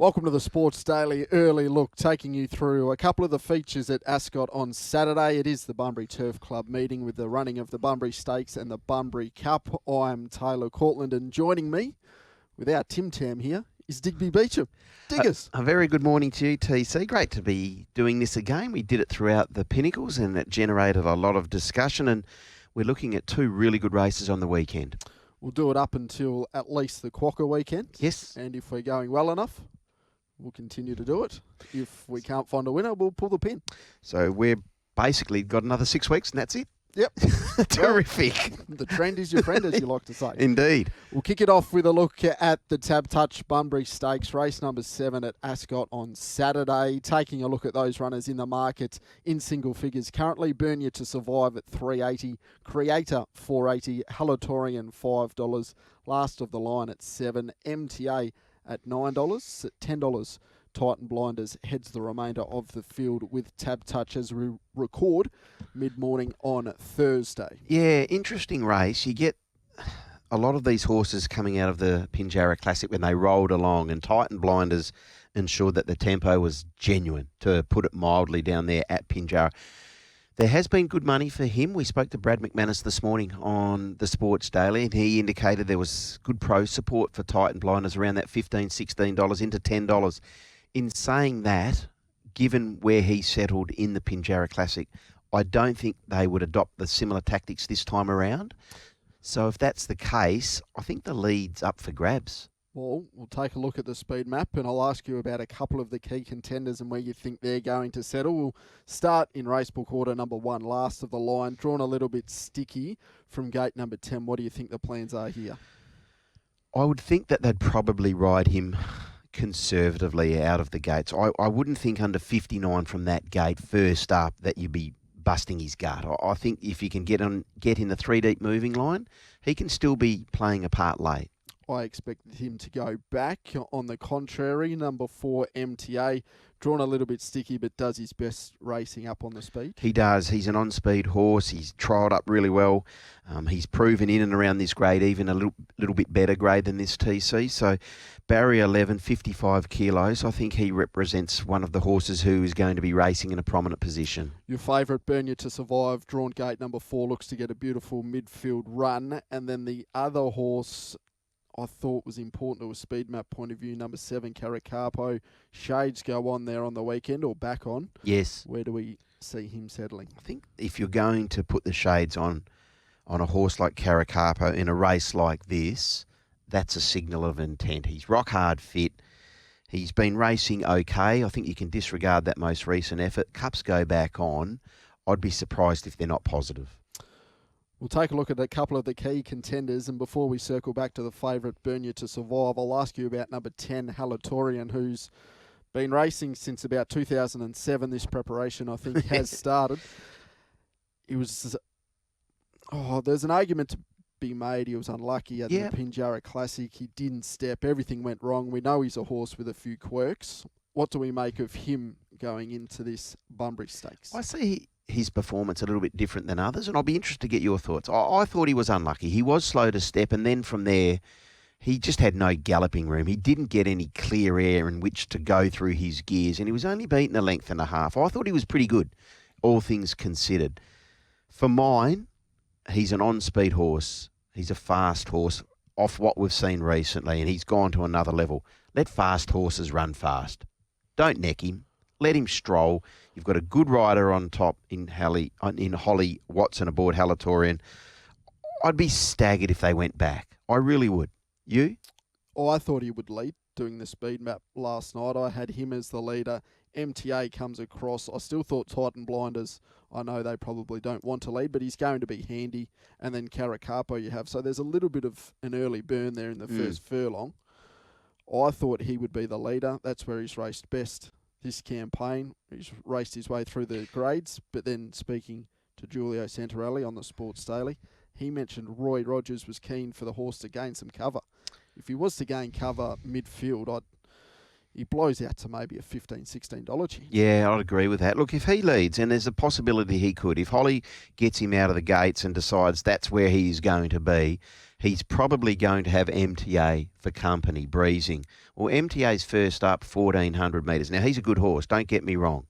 Welcome to the Sports Daily Early Look, taking you through a couple of the features at Ascot on Saturday. It is the Bunbury Turf Club meeting with the running of the Bunbury Stakes and the Bunbury Cup. I'm Taylor Cortland, and joining me, with our Tim Tam here, is Digby Beecham. Diggers. A very good morning to you, TC. Great to be doing this again. We did it throughout the Pinnacles and it generated a lot of discussion, and we're looking at two really good races on the weekend. We'll do it up until at least the Quokka weekend. Yes. And if we're going well enough, we'll continue to do it. If we can't find a winner, we'll pull the pin. So we're basically got another 6 weeks and that's it. Yep. Terrific. The trend is your friend, as you like to say. Indeed. We'll kick it off with a look at the TABtouch Bunbury Stakes, race number 7 at Ascot on Saturday. Taking a look at those runners in the market in single figures. Currently, Burn You to Survive at $3.80, Creator $4.80, Halatorian $5, Last of the Line at $7, MTA at $9, at $10. Titan Blinders heads the remainder of the field with TABtouch as we record mid-morning on Thursday. Yeah, interesting race. You get a lot of these horses coming out of the Pinjarra Classic when they rolled along, and Titan Blinders ensured that the tempo was genuine, to put it mildly, down there at Pinjarra. There has been good money for him. We spoke to Brad McManus this morning on the Sports Daily, and he indicated there was good pro support for Titan Blinders around that $15, $16 into $10. In saying that, given where he settled in the Pinjarra Classic, I don't think they would adopt the similar tactics this time around. So if that's the case, I think the lead's up for grabs. Well, we'll take a look at the speed map, and I'll ask you about a couple of the key contenders and where you think they're going to settle. We'll start in racebook order number 1, Last of the Line, drawn a little bit sticky from gate number 10. What do you think the plans are here? I would think that they'd probably ride him conservatively out of the gates. I wouldn't think under 59 from that gate first up that you'd be busting his gut. I think if you can get in the 3 deep moving line, he can still be playing a part late. I expected him to go back. On the contrary, number 4, MTA, drawn a little bit sticky, but does his best racing up on the speed. He does. He's an on-speed horse. He's trialled up really well. He's proven in and around this grade, even a little bit better grade than this TC. So barrier 11, 55 kilos. I think he represents one of the horses who is going to be racing in a prominent position. Your favourite, Burn You to Survive, drawn gate number 4, looks to get a beautiful midfield run. And then the other horse I thought was important to a speed map point of view, number 7, Caracapo. Shades go on there on the weekend, or back on. Yes. Where do we see him settling? I think if you're going to put the shades on a horse like Caracapo in a race like this, that's a signal of intent. He's rock hard fit. He's been racing okay. I think you can disregard that most recent effort. Cups go back on. I'd be surprised if they're not positive. We'll take a look at a couple of the key contenders, and before we circle back to the favourite, Burn You to Survive, I'll ask you about number 10, Halatorian, who's been racing since about 2007. This preparation, I think, has started. There's an argument to be made. He was unlucky at the Pinjarra Classic. He didn't step. Everything went wrong. We know he's a horse with a few quirks. What do we make of him going into this Bunbury Stakes? I see his performance a little bit different than others, and I'll be interested to get your thoughts. I thought he was unlucky. He was slow to step, and then from there, he just had no galloping room. He didn't get any clear air in which to go through his gears, and he was only beaten a length and a half. I thought he was pretty good, all things considered. For mine, he's an on-speed horse. He's a fast horse off what we've seen recently, and he's gone to another level. Let fast horses run fast. Don't neck him. Let him stroll. You've got a good rider on top in Holly Watson aboard Halatorian. I'd be staggered if they went back. I really would. You? Oh, I thought he would lead doing the speed map last night. I had him as the leader. MTA comes across. I still thought Titan Blinders, I know they probably don't want to lead, but he's going to be handy. And then Caracapo you have. So there's a little bit of an early burn there in the first furlong. I thought he would be the leader. That's where he's raced best this campaign. He's raced his way through the grades, but then speaking to Giulio Santarelli on the Sports Daily, he mentioned Roy Rogers was keen for the horse to gain some cover. If he was to gain cover midfield, he blows out to maybe a $15, $16 chance. Yeah, I'd agree with that. Look, if he leads, and there's a possibility he could, if Holly gets him out of the gates and decides that's where he's going to be, he's probably going to have MTA for company, breezing. Well, MTA's first up, 1,400 metres. Now, he's a good horse, don't get me wrong.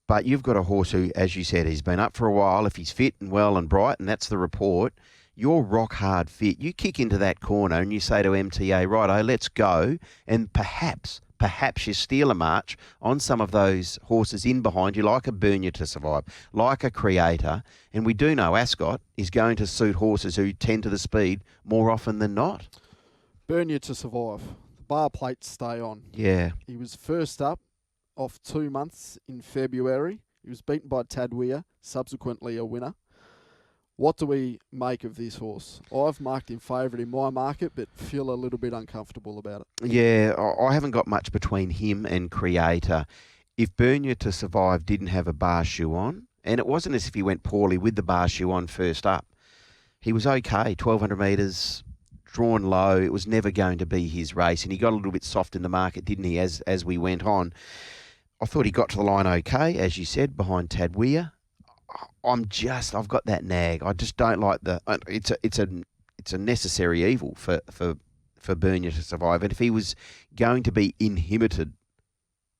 But you've got a horse who, as you said, he's been up for a while. If he's fit and well and bright, and that's the report, you're rock hard fit. You kick into that corner and you say to MTA, righto, let's go. And perhaps you steal a march on some of those horses in behind you, like a Burn You to Survive, like a Creator. And we do know Ascot is going to suit horses who tend to the speed more often than not. Burn You to Survive. The bar plates stay on. Yeah. He was first up off 2 months in February. He was beaten by Tadweer, subsequently a winner. What do we make of this horse? I've marked him favourite in my market, but feel a little bit uncomfortable about it. Yeah, I haven't got much between him and Creator. If Burn You to Survive didn't have a bar shoe on, and it wasn't as if he went poorly with the bar shoe on first up, he was okay, 1,200 metres, drawn low. It was never going to be his race, and he got a little bit soft in the market, didn't he, as we went on. I thought he got to the line okay, as you said, behind Tadweer. I've got that nag. I just don't like it's a necessary evil for Burn You to Survive. And if he was going to be inhibited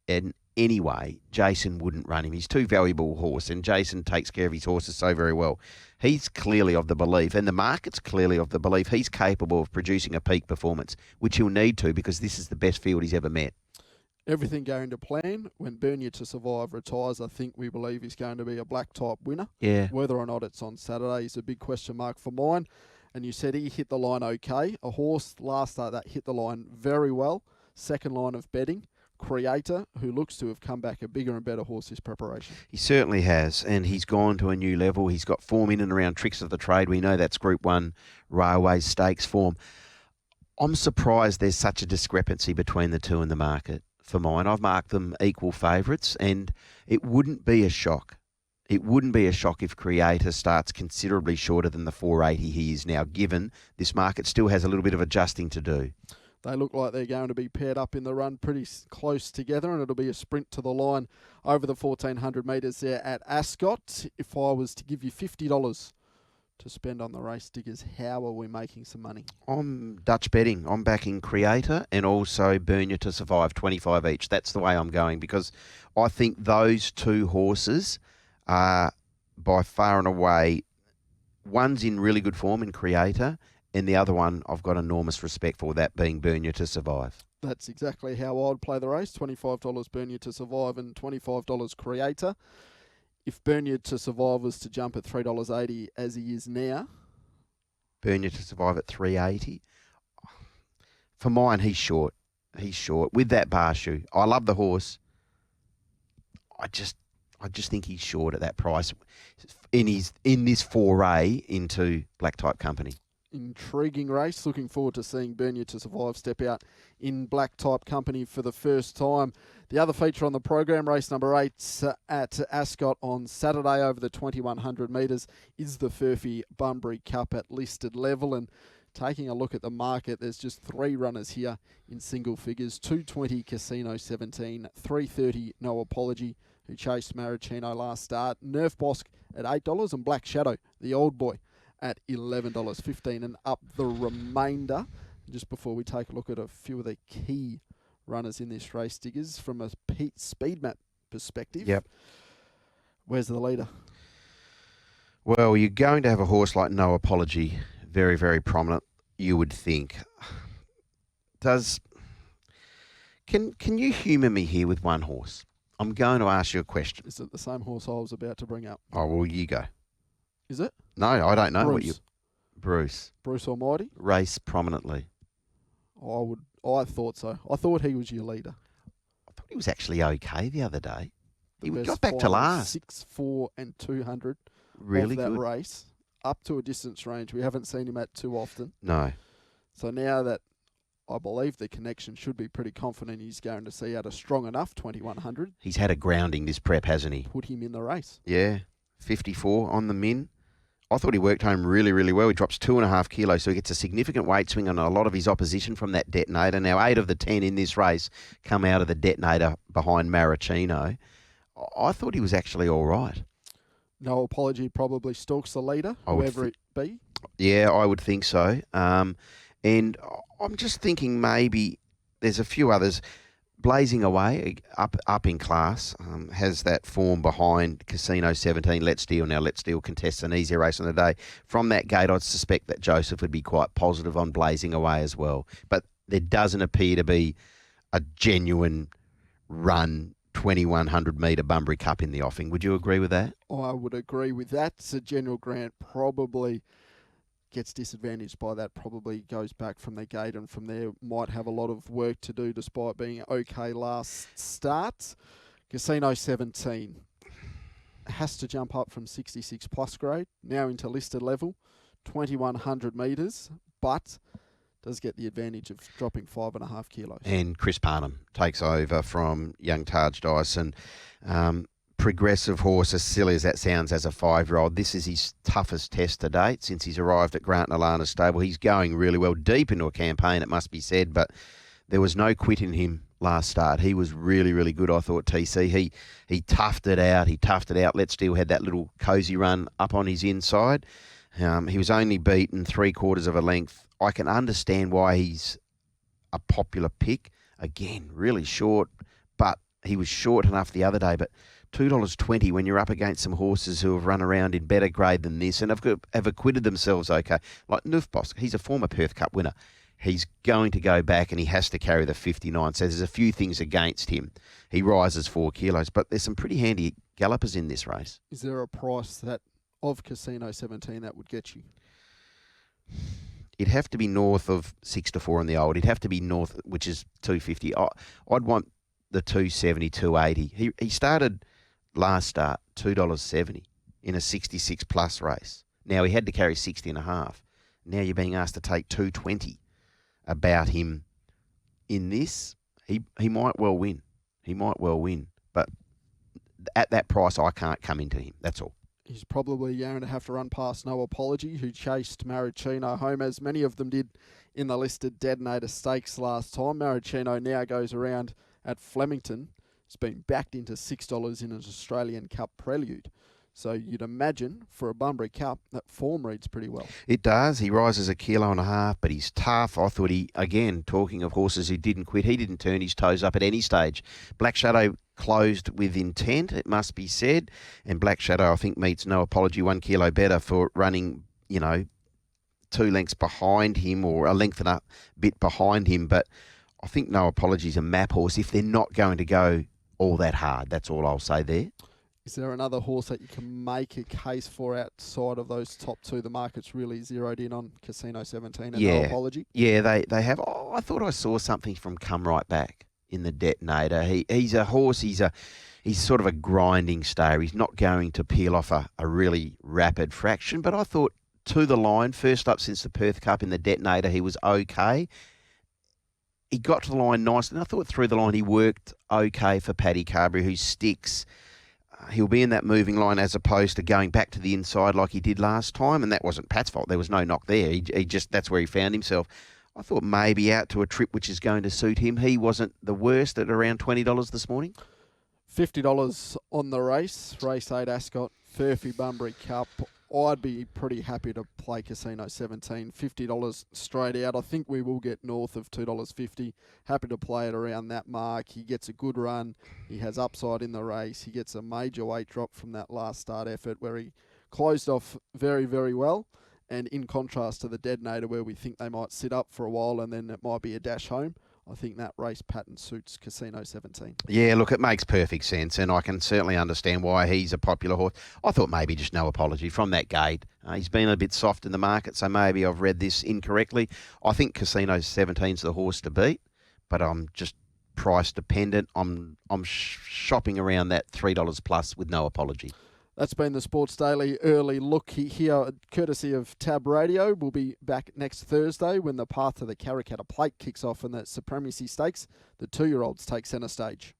in any way, Jason wouldn't run him. He's too valuable a horse, and Jason takes care of his horses so very well. He's clearly of the belief, and the market's clearly of the belief, he's capable of producing a peak performance, which he'll need to because this is the best field he's ever met. Everything going to plan. When Burn You to Survive retires, I think we believe he's going to be a black type winner. Yeah. Whether or not it's on Saturday is a big question mark for mine. And you said he hit the line okay. A horse last start that hit the line very well. Second line of betting. Creator, who looks to have come back a bigger and better horse this preparation. He certainly has, and he's gone to a new level. He's got form in and around Tricks of the Trade. We know that's Group 1 Railways Stakes form. I'm surprised there's such a discrepancy between the two in the market. For mine, I've marked them equal favourites, and it wouldn't be a shock. It wouldn't be a shock if Creator starts considerably shorter than the 480 he is now, given this market still has a little bit of adjusting to do. They look like they're going to be paired up in the run pretty close together, and it'll be a sprint to the line over the 1,400 metres there at Ascot. If I was to give you $50 to spend on the race, Diggers, how are we making some money? I'm Dutch betting. I'm backing Creator and also Burn You to Survive, 25 each. That's the way I'm going, because I think those two horses are by far and away, one's in really good form in Creator, and the other one I've got enormous respect for, that being Burn You to Survive. That's exactly how I'd play the race. $25 Burn You to Survive and $25 Creator. If Burn You to Survive was to jump at $3.80 as he is now. Burn You to Survive at $3.80. For mine, he's short. He's short with that bar shoe. I love the horse. I just think he's short at that price in this foray into black type company. Intriguing race. Looking forward to seeing Burn You to Survive step out in black type company for the first time. The other feature on the program, race number 8 at Ascot on Saturday over the 2,100 metres, is the Furphy Bunbury Cup at listed level. And taking a look at the market, there's just 3 runners here in single figures. 220 Casino 17, 330 No Apology, who chased Maricino last start. Nerf Bosk at $8 and Black Shadow, the old boy, at $11.15, and up the remainder. Just before we take a look at a few of the key runners in this race, Diggers, from a speed map perspective. Yep. Where's the leader? Well, you're going to have a horse like No Apology, very, very prominent, you would think. Can you humour me here with one horse? I'm going to ask you a question. Is it the same horse I was about to bring up? Oh, well, you go. Is it? No, I don't know. Bruce. Bruce. Bruce Almighty? Race prominently. I thought so. I thought he was your leader. I thought he was actually okay the other day. The He best got back to final, last. 6, 4 and 200 Really of that good. race. Up to a distance range we haven't seen him at too often. No. So now that I believe the connection, should be pretty confident he's going to see out a strong enough 2,100. He's had a grounding this prep, hasn't he? Put him in the race. Yeah. 54 on the min. I thought he worked home really, really well. He drops 2.5 kilos, so he gets a significant weight swing on a lot of his opposition from that Detonator. Now, 8 of the 10 in this race come out of the Detonator behind Maricino. I thought he was actually all right. No Apology probably stalks the leader, whoever it be. Yeah, I would think so. And I'm just thinking maybe there's a few others. Blazing Away, up in class, has that form behind Casino 17, Let's Deal. Now, Let's Deal contests an easier race on the day. From that gate, I'd suspect that Joseph would be quite positive on Blazing Away as well. But there doesn't appear to be a genuine run 2100 metre Bunbury Cup in the offing. Would you agree with that? I would agree with that. Sir General Grant probably gets disadvantaged by that, probably goes back from the gate, and from there might have a lot of work to do despite being okay last start. Casino 17 has to jump up from 66 plus grade, now into listed level, 2100 metres, but does get the advantage of dropping 5.5 kilos. And Chris Parnham takes over from young Taj Dyson. Progressive horse, as silly as that sounds as a 5-year-old. This is his toughest test to date since he's arrived at Grant and Alana's stable. He's going really well, deep into a campaign, it must be said, but there was no quit in him last start. He was really, really good, I thought, TC. He toughed it out. Let's Deal had that little cosy run up on his inside. He was only beaten 3/4 of a length. I can understand why he's a popular pick. Again, really short, but he was short enough the other day. But $2.20 when you're up against some horses who have run around in better grade than this and have acquitted themselves okay. Like Nufbos, he's a former Perth Cup winner. He's going to go back and he has to carry the 59. So there's a few things against him. He rises 4 kilos, but there's some pretty handy gallopers in this race. Is there a price that of Casino 17 that would get you? It'd have to be north of 6-4 on the old. It'd have to be north, which is 250. I'd want the 270, 280. He started last start $2.70 in a 66 plus race. Now he had to carry 60.5. Now you're being asked to take 220 about him in this. He might well win. But at that price, I can't come into him. That's all. He's probably going to have to run past No Apology, who chased Maricino home, as many of them did in the listed Detonator Stakes last time. Maricino now goes around at Flemington. It's been backed into $6 in an Australian Cup Prelude. So you'd imagine for a Bunbury Cup, that form reads pretty well. It does. He rises 1.5 kilos, but he's tough. I thought again, talking of horses who didn't quit, he didn't turn his toes up at any stage. Black Shadow closed with intent, it must be said. And Black Shadow, I think, meets No Apology 1 kilo better for running, 2 lengths behind him or a length and a bit behind him. But I think No Apology's a map horse if they're not going to go all that hard. That's all I'll say there. Is there another horse that you can make a case for outside of those top two? The market's really zeroed in on Casino 17 and No Apology. Yeah, they have. Oh, I thought I saw something from Come Right Back in the Detonator. He's a horse. He's sort of a grinding stayer. He's not going to peel off a really rapid fraction. But I thought To The Line, first up since the Perth Cup in the Detonator, he was okay. He got to the line nicely, and I thought through the line he worked okay for Paddy Carberry, who sticks. He'll be in that moving line as opposed to going back to the inside like he did last time, and that wasn't Pat's fault. There was no knock there. He just, that's where he found himself. I thought maybe out to a trip which is going to suit him. He wasn't the worst at around $20 this morning. $50 on the race 8 Ascot, Furphy Bunbury Cup. I'd be pretty happy to play Casino 17, $50 straight out. I think we will get north of $2.50. Happy to play it around that mark. He gets a good run. He has upside in the race. He gets a major weight drop from that last start effort where he closed off very, very well. And in contrast to the Detonator where we think they might sit up for a while and then it might be a dash home, I think that race pattern suits Casino 17. Yeah, look, it makes perfect sense, and I can certainly understand why he's a popular horse. I thought maybe just No Apology from that gate. He's been a bit soft in the market, so maybe I've read this incorrectly. I think Casino 17's the horse to beat, but I'm just price dependent. I'm shopping around that $3 plus with No Apology. That's been the Sports Daily early look here, courtesy of Tab Radio. We'll be back next Thursday when the path to the Karrakatta Plate kicks off and the Supremacy Stakes. The 2-year-olds take centre stage.